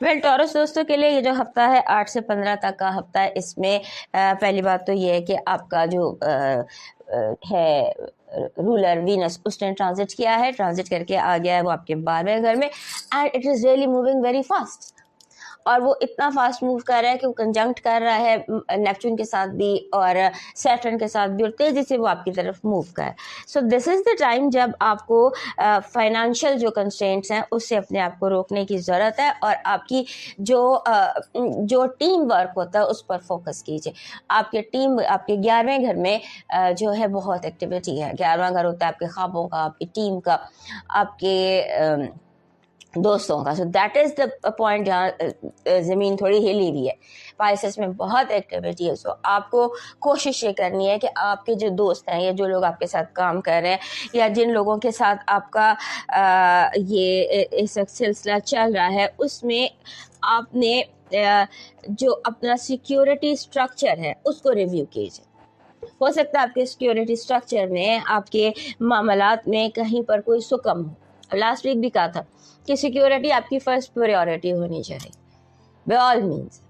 Well taurus दोस्तों के लिए ये जो हफ्ता है 8 से 15 तक का हफ्ता है, इसमें पहली बात तो ये है कि आपका जो है रूलर वीनस उसने ट्रांजिट किया है, ट्रांजिट करके आ गया है वो आपके 12वें घर में, and it is really moving very fast. और वो इतना फास्ट मूव कर रहा है कि वो कंजंक्ट कर रहा है नेपच्यून के साथ भी और सैटर्न के साथ भी, और तेज़ी से वो आपकी तरफ मूव कर है। So this is the time जब आपको फाइनेंशियल जो कंस्ट्रेंट्स हैं उससे अपने आप को रोकने की ज़रूरत है, और आपकी जो टीम वर्क होता है उस पर फोकस कीजिए। आपके 11वें घर में जो है बहुत एक्टिविटी है। 11वां घर होता है आपके ख्वाबों का, आपकी टीम का, आपके दोस्तों का। So that is the point जहाँ ज़मीन थोड़ी हिली हुई है। पाइसेस में बहुत एक्टिविटी है। सो आपको कोशिश ये करनी है कि आपके जो दोस्त हैं या जो लोग आपके साथ काम कर रहे हैं या जिन लोगों के साथ आपका ये इस वक्त सिलसिला चल रहा है, उसमें आपने जो अपना सिक्योरिटी स्ट्रक्चर है उसको रिव्यू कीजिए। हो सकता है आपके सिक्योरिटी स्ट्रक्चर में, आपके मामलात में कहीं पर कोई सुकम हो। लास्ट वीक भी कहा था कि सिक्योरिटी आपकी फर्स्ट प्रायोरिटी होनी चाहिए। बाय ऑल मीन्स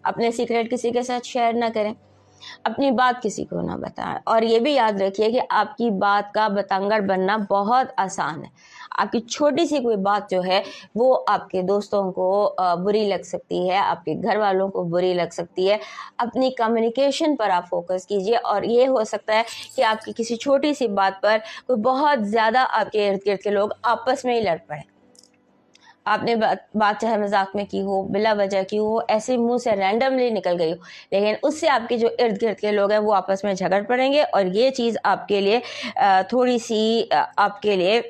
अपने सीक्रेट किसी के साथ शेयर ना करें, अपनी बात किसी को ना बताएं, और ये भी याद रखिए कि आपकी बात का बतंगड़ बनना बहुत आसान है। आपकी छोटी सी कोई बात जो है वो आपके दोस्तों को बुरी लग सकती है, आपके घर वालों को बुरी लग सकती है। अपनी कम्युनिकेशन पर आप फोकस कीजिए, और ये हो सकता है कि आपकी किसी छोटी सी बात पर कोई बहुत ज़्यादा आपके इर्द गिर्द के लोग आपस में ही लड़ पड़े। आपने बात चाहे मजाक में की हो, बिला वजह की हो, ऐसे मुंह से रैंडमली निकल गई हो, लेकिन उससे आपके जो इर्द गिर्द के लोग हैं वो आपस में झगड़ पड़ेंगे, और ये चीज़ आपके लिए थोड़ी सी आपके लिए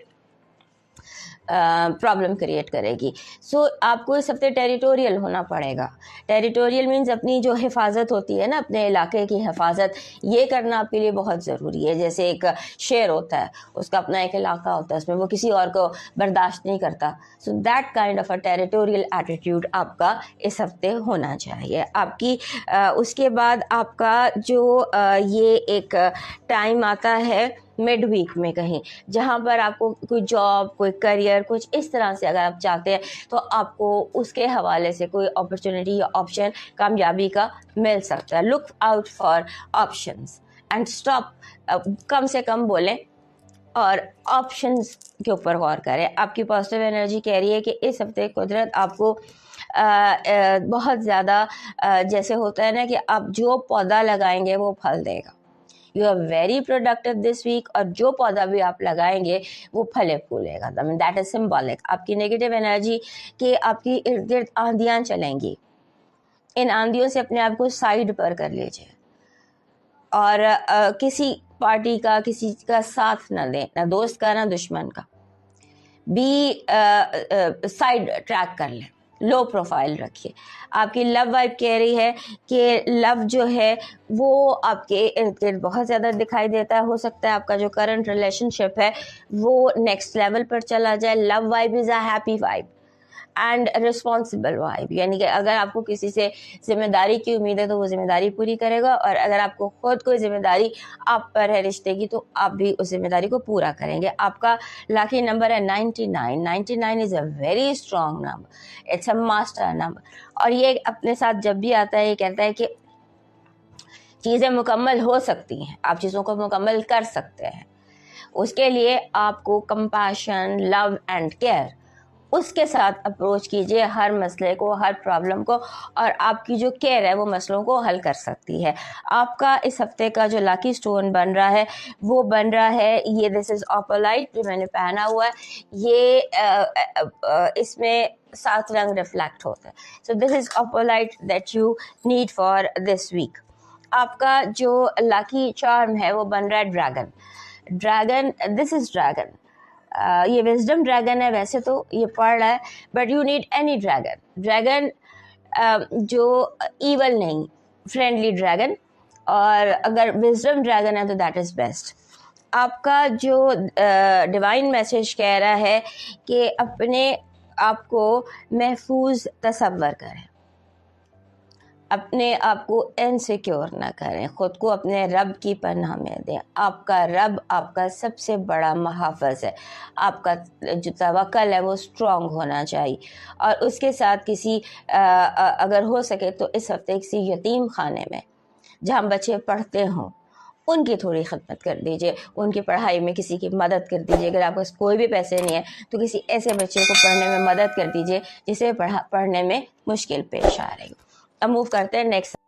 प्रॉब्लम क्रिएट करेगी। सो आपको इस हफ्ते टेरिटोरियल होना पड़ेगा। टेरिटोरियल मीन्स अपनी जो हिफाजत होती है ना, अपने इलाके की हिफाजत, ये करना आपके लिए बहुत ज़रूरी है। जैसे एक शेर होता है, उसका अपना एक इलाका होता है, उसमें वो किसी और को बर्दाश्त नहीं करता। So that kind of a territorial attitude आपका इस हफ्ते होना चाहिए। आपकी उसके बाद आपका जो ये एक टाइम आता है मिड वीक में, कहीं जहाँ पर आपको कोई जॉब, कोई करियर, कुछ इस तरह से अगर आप चाहते हैं तो आपको उसके हवाले से कोई अपॉर्चुनिटी या ऑप्शन कामयाबी का मिल सकता है। Look out for options and stop, कम से कम बोलें और ऑप्शंस के ऊपर गौर करें। आपकी पॉजिटिव एनर्जी कह रही है कि इस हफ्ते कुदरत आपको बहुत ज़्यादा जैसे होता है ना कि आप जो पौधा लगाएंगे वो फल देगा। You are very productive this week, और जो पौधा भी आप लगाएंगे वो फले फूलेगा। That is symbolic. आपकी नेगेटिव एनर्जी कि आपकी इर्द गिर्द आंधियाँ चलेंगी, इन आंधियों से अपने आप को साइड पर कर लीजिए, और किसी पार्टी का, किसी का साथ न दें, ना दोस्त का ना दुश्मन का। बी साइड ट्रैक कर लें, लो प्रोफाइल रखिए। आपकी लव वाइब कह रही है कि लव जो है वो आपके इर्द गिर्द बहुत ज़्यादा दिखाई देता है। हो सकता है आपका जो करंट रिलेशनशिप है वो नेक्स्ट लेवल पर चला जाए। Love vibe is a happy vibe and responsible vibe, यानी कि अगर आपको किसी से जिम्मेदारी की उम्मीद है तो वो जिम्मेदारी पूरी करेगा, और अगर आपको खुद कोई जिम्मेदारी आप पर है रिश्ते की तो आप भी उस जिम्मेदारी को पूरा करेंगे। आपका लकी नंबर है 99। 99 is a very strong number, it's a master number, और ये अपने साथ जब भी आता है ये कहता है कि चीज़ें मुकम्मल हो सकती हैं, आप चीज़ों को मुकम्मल कर सकते हैं। उसके लिए आपको कंपैशन, लव एंड केयर उसके साथ अप्रोच कीजिए हर मसले को, हर प्रॉब्लम को, और आपकी जो केयर है वो मसलों को हल कर सकती है। आपका इस हफ्ते का जो लकी स्टोन बन रहा है वो बन रहा है ये, दिस इज़ ऑपोलाइट जो मैंने पहना हुआ है। ये इसमें 7 रंग रिफ्लेक्ट होता है। So this is opalite that you need for this week. आपका जो लकी चार्म है वो बन रहा है dragon. Dragon, this is dragon, ये विजडम ड्रैगन है वैसे तो ये पढ़ रहा है, but you need any dragon. Dragon जो ईवल नहीं, फ्रेंडली ड्रैगन, और अगर विजडम ड्रैगन है तो दैट इज़ बेस्ट। आपका जो डिवाइन मैसेज कह रहा है कि अपने आप को महफूज तसव्वुर करें। اپنے آپ کو انسیکیور نہ کریں، خود کو اپنے رب کی پناہ میں دیں۔ آپ کا رب آپ کا سب سے بڑا محافظ ہے، آپ کا جو توکل ہے وہ اسٹرانگ ہونا چاہیے۔ اور اس کے ساتھ کسی اگر ہو سکے تو اس ہفتے کسی یتیم خانے میں جہاں بچے پڑھتے ہوں ان کی تھوڑی خدمت کر دیجئے، ان کی پڑھائی میں کسی کی مدد کر دیجئے۔ اگر آپ پاس کوئی بھی پیسے نہیں ہے تو کسی ایسے بچے کو پڑھنے میں مدد کر دیجئے جسے پڑھنے میں مشکل پیش آ رہی۔ اب موو کرتے ہیں نیکسٹ